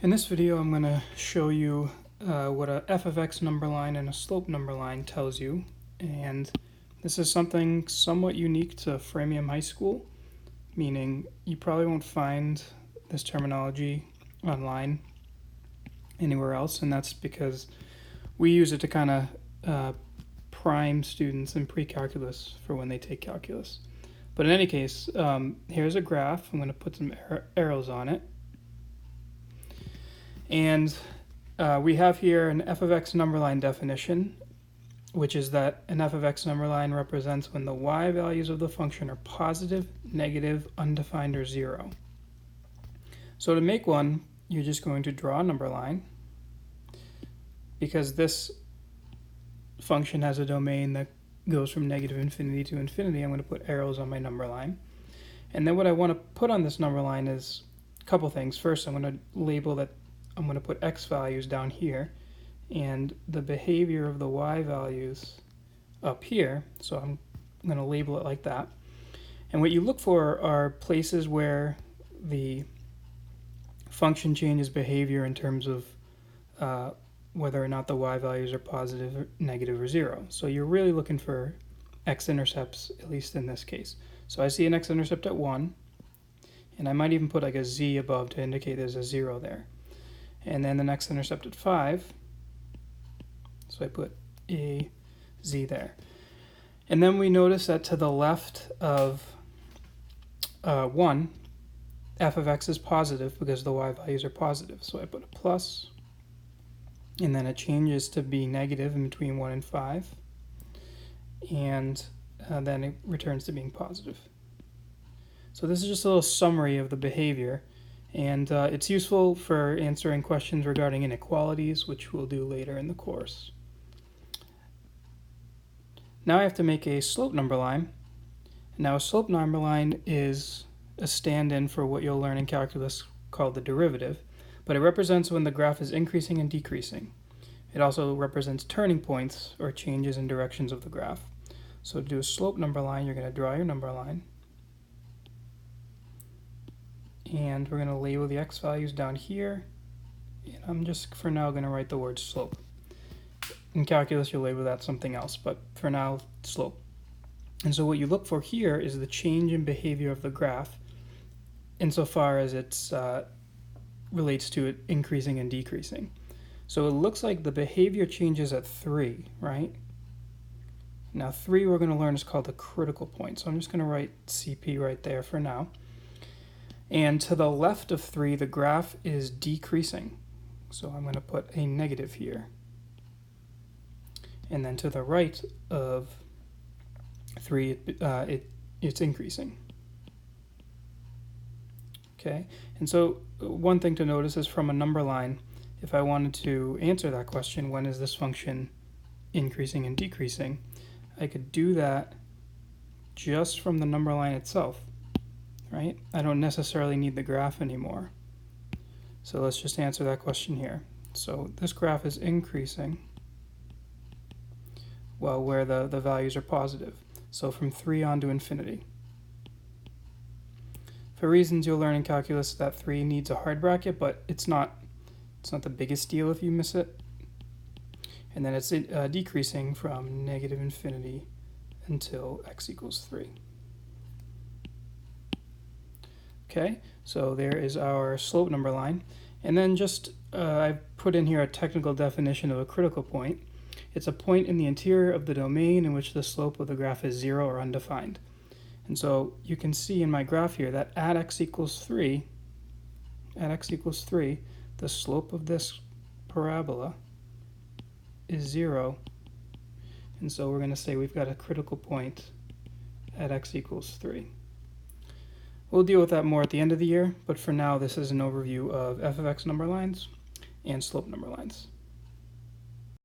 In this video, I'm going to show you what a f of x number line and a slope number line tells you. And this is something somewhat unique to Framingham High School, meaning you probably won't find this terminology online anywhere else, and that's because we use it to kind of prime students in pre-calculus for when they take calculus. But in any case, here's a graph. I'm going to put some arrows on it. And we have here an f of x number line definition, which is that an f of x number line represents when the y values of the function are positive, negative, undefined, or 0. So to make one, you're just going to draw a number line. Because this function has a domain that goes from negative infinity to infinity, I'm going to put arrows on my number line. And then what I want to put on this number line is a couple things. First, I'm going to label that I'm going to put x values down here and the behavior of the y values up here. So I'm going to label it like that. And what you look for are places where the function changes behavior in terms of whether or not the y values are positive, or negative, or 0. So you're really looking for x-intercepts, at least in this case. So I see an x-intercept at 1, and I might even put like a z above to indicate there's a 0 there. And then the next intercept at 5, so I put a z there. And then we notice that to the left of 1, f of x is positive because the y values are positive. So I put a plus, and then it changes to be negative in between 1 and 5, and then it returns to being positive. So this is just a little summary of the behavior. And it's useful for answering questions regarding inequalities, which we'll do later in the course. Now I have to make a slope number line. Now a slope number line is a stand-in for what you'll learn in calculus called the derivative, but it represents when the graph is increasing and decreasing. It also represents turning points or changes in directions of the graph. So to do a slope number line, you're going to draw your number line. And we're going to label the x values down here. And I'm just, for now, going to write the word slope. In calculus, you'll label that something else, but for now, slope. And so what you look for here is the change in behavior of the graph insofar as it relates to it increasing and decreasing. So it looks like the behavior changes at 3, right? Now 3 we're going to learn is called a critical point. So I'm just going to write CP right there for now. And to the left of 3, the graph is decreasing. So I'm going to put a negative here. And then to the right of 3, it's increasing. Okay, and so one thing to notice is from a number line, if I wanted to answer that question, when is this function increasing and decreasing, I could do that just from the number line itself. Right? I don't necessarily need the graph anymore. So let's just answer that question here. So this graph is increasing, well, where the values are positive. So from 3 on to infinity. For reasons you'll learn in calculus, that 3 needs a hard bracket, but it's not the biggest deal if you miss it. And then it's decreasing from negative infinity until x equals 3. Okay, so there is our slope number line. And then just, I've put in here a technical definition of a critical point. It's a point in the interior of the domain in which the slope of the graph is 0 or undefined. And so you can see in my graph here that at x equals 3, the slope of this parabola is 0. And so we're going to say we've got a critical point at x equals 3. We'll deal with that more at the end of the year, but for now this is an overview of f of x number lines and slope number lines.